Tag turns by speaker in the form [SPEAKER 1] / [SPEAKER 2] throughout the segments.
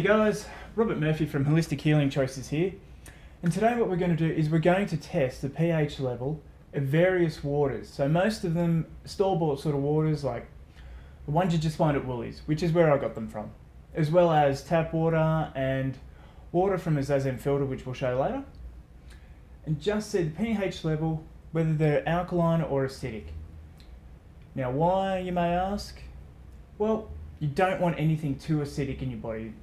[SPEAKER 1] Howdy guys, Robert Murphy from Holistic Healing Choices here, and today what we're going to do is we're going to test the pH level of various waters. So most of them store-bought sort of waters, like the ones you just find at Woolies, which is where I got them from, as well as tap water and water from a Zazen filter, which we'll show later, and just see the pH level, whether they're alkaline or acidic. Now why, you may ask? Well, you don't want anything too acidic in your body.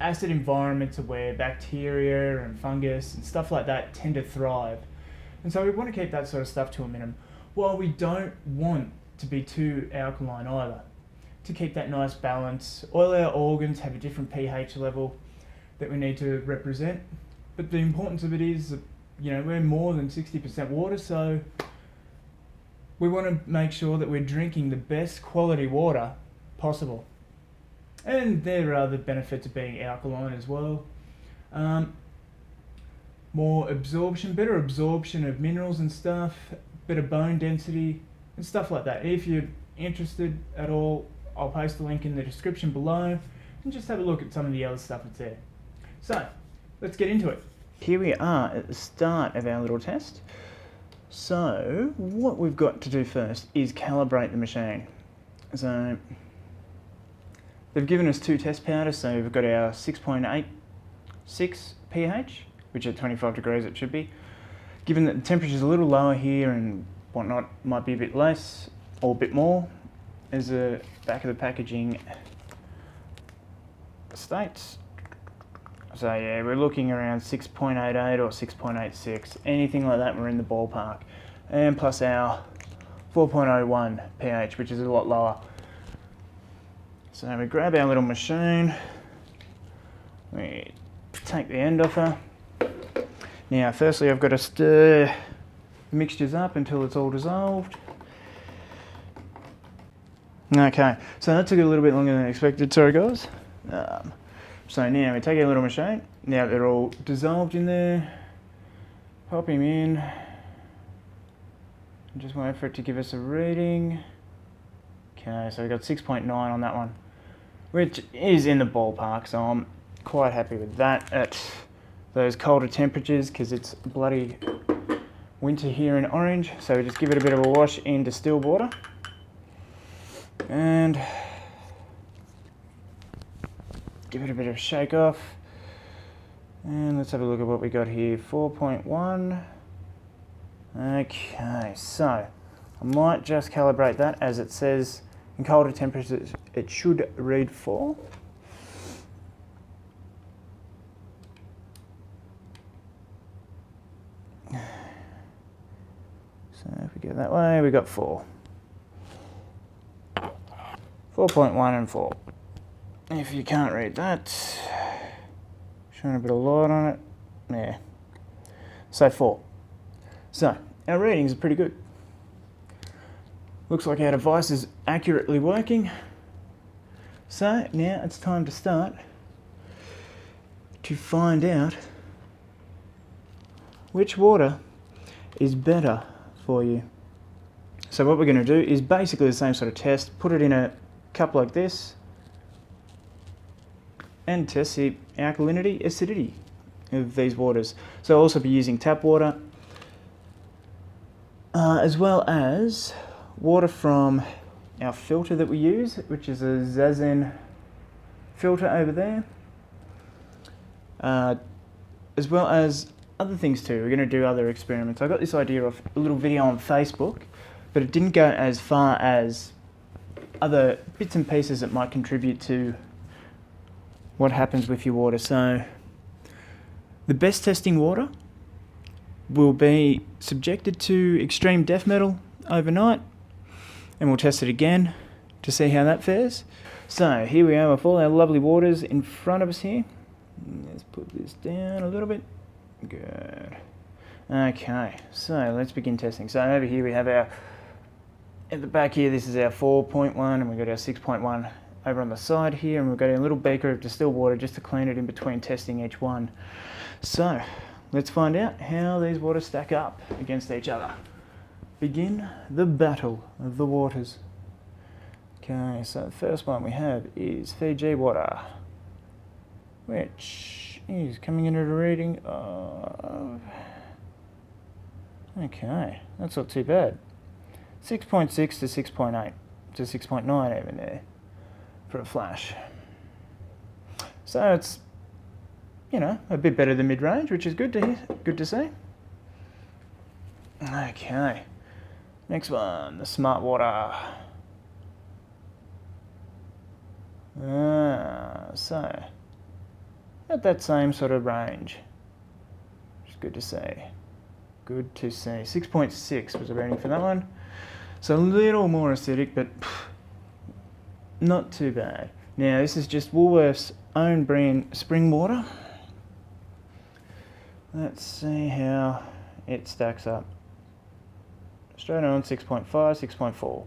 [SPEAKER 1] Acid environments are where bacteria and fungus and stuff like that tend to thrive. And so we want to keep that sort of stuff to a minimum, while we don't want to be too alkaline either. To keep that nice balance, all our organs have a different pH level that we need to represent. But the importance of it is that, we're more than 60% water, so we want to make sure that we're drinking the best quality water possible. And there are the benefits of being alkaline as well. More absorption, better absorption of minerals and stuff, better bone density and stuff like that. If you're interested at all, I'll post the link in the description below and just have a look at some of the other stuff that's there. So, let's get into it. Here we are at the start of our little test. So, what we've got to do first is calibrate the machine. So, they've given us two test powders, so we've got our 6.86 pH, which at 25 degrees it should be. Given that the temperature is a little lower here and whatnot, might be a bit less or a bit more, as the back of the packaging states. So yeah, we're looking around 6.88 or 6.86, anything like that, we're in the ballpark. And plus our 4.01 pH, which is a lot lower. So we grab our little machine, we take the end off her. Now firstly I've got to stir the mixtures up until it's all dissolved. Okay, so that took a little bit longer than expected, sorry guys. So now we take our little machine, now they're all dissolved in there, pop him in, and just wait for it to give us a reading. Okay, so we got 6.9 on that one, which is in the ballpark, so I'm quite happy with that at those colder temperatures, because it's bloody winter here in Orange. So we just give it a bit of a wash in distilled water, and give it a bit of a shake off, and let's have a look at what we got here. 4.1. Okay, so I might just calibrate that, as it says in colder temperatures it should read 4. So if we go that way, we got 4. 4.1 and 4. If you can't read that, showing a bit of light on it, yeah. So 4. So our readings are pretty good. Looks like our device is accurately working. So now it's time to start to find out which water is better for you. So what we're going to do is basically the same sort of test, put it in a cup like this, and test the alkalinity, acidity of these waters. So I'll also be using tap water, as well as water from our filter that we use, which is a Zazen filter over there, as well as other things too. We're going to do other experiments. I got this idea of a little video on Facebook, but it didn't go as far as other bits and pieces that might contribute to what happens with your water. So the best testing water will be subjected to extreme death metal overnight, and we'll test it again to see how that fares. So here we are with all our lovely waters in front of us here. Let's put this down a little bit. Good. Okay, so let's begin testing. So over here we have our, at the back here, this is our 4.1, and we've got our 6.1 over on the side here, and we've got a little beaker of distilled water just to clean it in between testing each one. So let's find out how these waters stack up against each other. Begin the battle of the waters. Okay, so the first one we have is Fiji water. which is coming in at a reading of... Okay, that's not too bad. 6.6 to 6.8 to 6.9 even there for a flash. So it's, you know, a bit better than mid-range, which is good to hear, good to see. Okay, next one, the Smart Water. So at that same sort of range, which is good to see. Good to see. 6.6 was the rating for that one. So a little more acidic, but not too bad. Now this is just Woolworths' own brand spring water. Let's see how it stacks up. Straight on 6.5, 6.4.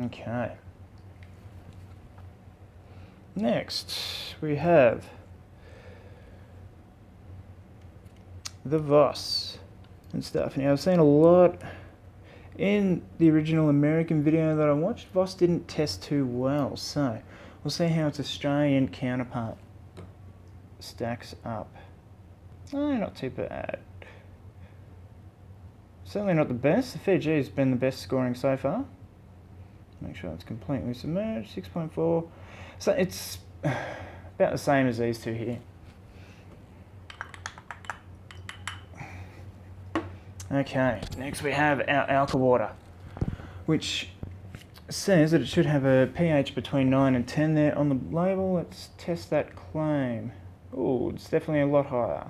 [SPEAKER 1] Okay. Next we have the Voss and stuff. Now I've seen a lot in the original American video that I watched. Voss didn't test too well, so we'll see how its Australian counterpart stacks up. Oh, not too bad. Certainly not the best. The Fiji has been the best scoring so far. Make sure it's completely submerged. 6.4. So it's about the same as these two here. Okay, next we have our Alka water, which says that it should have a pH between 9 and 10 there on the label. Let's test that claim. Oh, it's definitely a lot higher.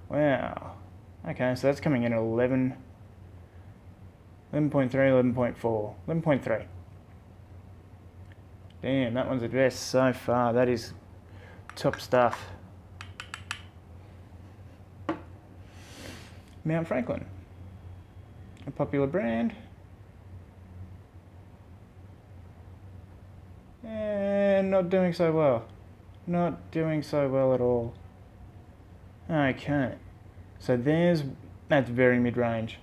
[SPEAKER 1] Wow. Okay, so that's coming in at 11, 11.3, 11.4, 11.3. Damn, that one's the best so far. That is top stuff. Mount Franklin, a popular brand. And not doing so well. Not doing so well at all. Okay. So that's very mid-range.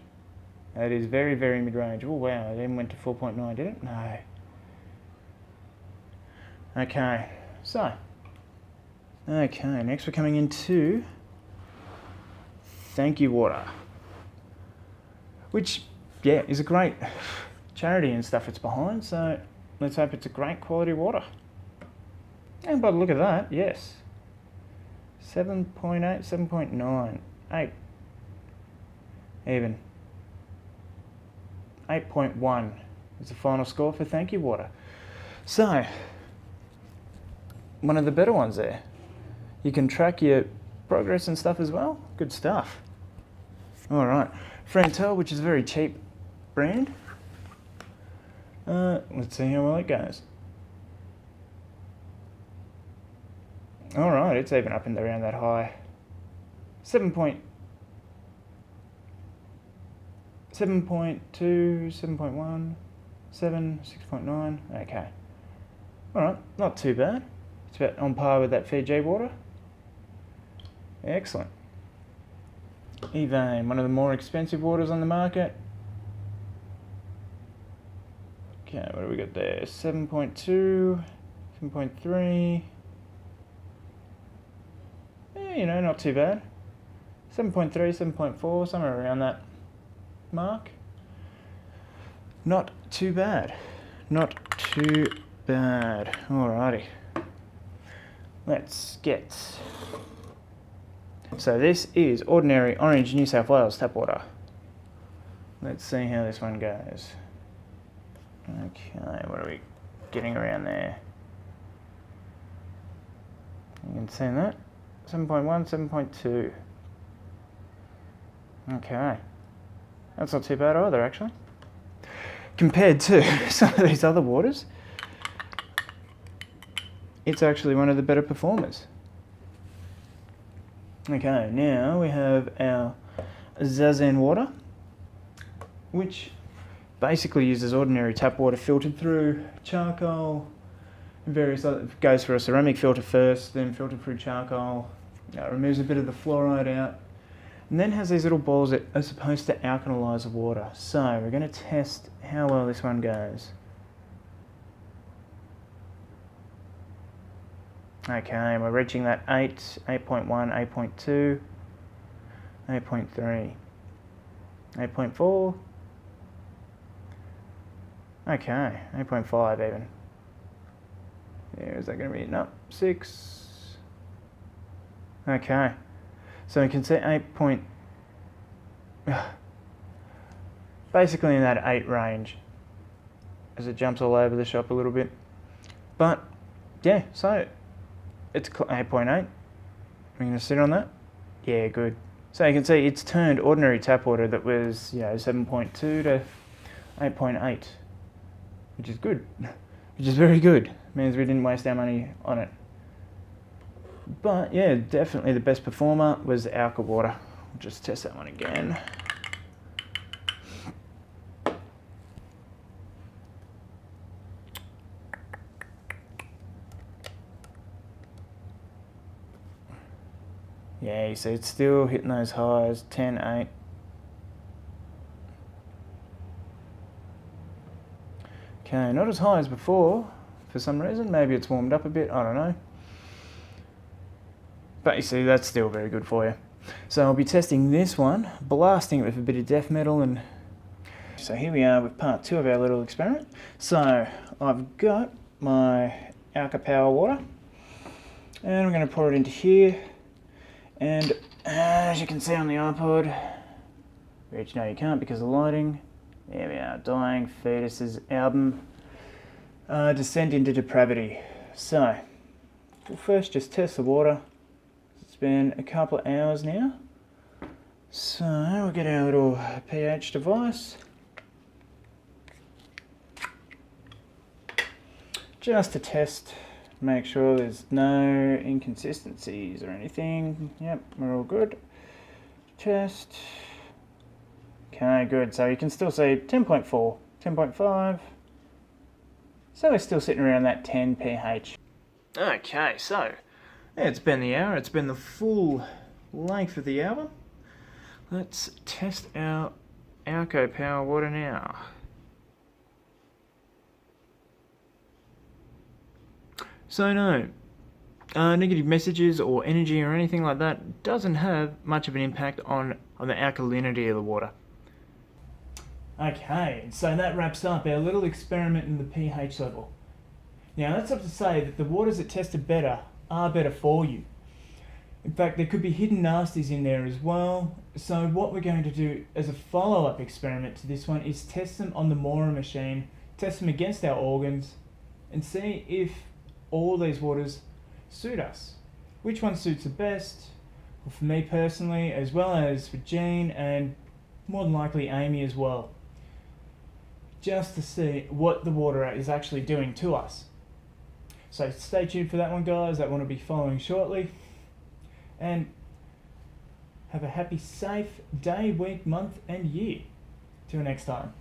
[SPEAKER 1] That is very, very mid-range. Oh wow, it even went to 4.9, did it? No. Okay, so. Okay, next we're coming into Thank You Water. Which, yeah, is a great charity and stuff it's behind, so let's hope it's a great quality water. And by the look of that, yes. 7.8, 7.9, 8. Even. 8.1 is the final score for Thank You Water. So, one of the better ones there. You can track your progress and stuff as well. Good stuff. Alright, Frantel, which is a very cheap brand. Let's see how well it goes. Alright, it's even up and around that high. 7.2, 7.1, 7, 6.9. Okay. Alright, not too bad. It's about on par with that Fiji water. Excellent. Evane, one of the more expensive waters on the market. Okay, what do we got there? 7.2, 7.3. Yeah, you know, not too bad. 7.3, 7.4, somewhere around that mark. Not too bad. Not too bad. Alrighty. Let's get... So this is ordinary Orange New South Wales tap water. Let's see how this one goes. Okay, what are we getting around there? You can see that. 7.1, 7.2. Okay. That's not too bad either, actually. Compared to some of these other waters, it's actually one of the better performers. Okay, now we have our Zazen water, which basically uses ordinary tap water filtered through charcoal and various other, goes through a ceramic filter first, then filtered through charcoal, removes a bit of the fluoride out, and then has these little balls that are supposed to alkalinize the water. So we're going to test how well this one goes. Okay, we're reaching that 8, 8.1, 8.2, 8.3, 8.4. Okay, 8.5 even. Yeah, is that going to be? No, 6. Okay, so we can see 8 point... basically in that 8 range as it jumps all over the shop a little bit. But yeah, so it's 8.8. We're going to sit on that. Yeah, good. So you can see it's turned ordinary tap water that was 7.2 to 8.8, which is good, which is very good. Means we didn't waste our money on it. But yeah, definitely the best performer was Alka water. We'll just test that one again. Yeah, you see it's still hitting those highs, 10, 8. Okay, not as high as before for some reason. Maybe it's warmed up a bit, I don't know. But you see, that's still very good for you. So I'll be testing this one, blasting it with a bit of death metal. And so here we are with part 2 of our little experiment. So I've got my Alka Power water, and I'm going to pour it into here. And as you can see on the iPod, which no you can't because of the lighting, there we are, Dying Fetus's album, Descent into Depravity. So we'll first just test the water. It's been a couple of hours now. So we'll get our little pH device. Just to test, make sure there's no inconsistencies or anything. Yep, we're all good. Test. Okay, good. So you can still see 10.4, 10.5. So we're still sitting around that 10 pH. Okay, so it's been the hour. It's been the full length of the album. Let's test our Alka Power water now. So no, negative messages or energy or anything like that doesn't have much of an impact on the alkalinity of the water. Okay, so that wraps up our little experiment in the pH level. Now that's not to say that the waters that tested better are better for you. In fact, there could be hidden nasties in there as well. So what we're going to do as a follow-up experiment to this one is test them on the Mora machine, test them against our organs, and see if all these waters suit us. Which one suits the best? Well, for me personally, as well as for Jean, and more than likely Amy as well. Just to see what the water is actually doing to us. So stay tuned for that one, guys. That one will be following shortly. And have a happy, safe day, week, month, and year. Till next time.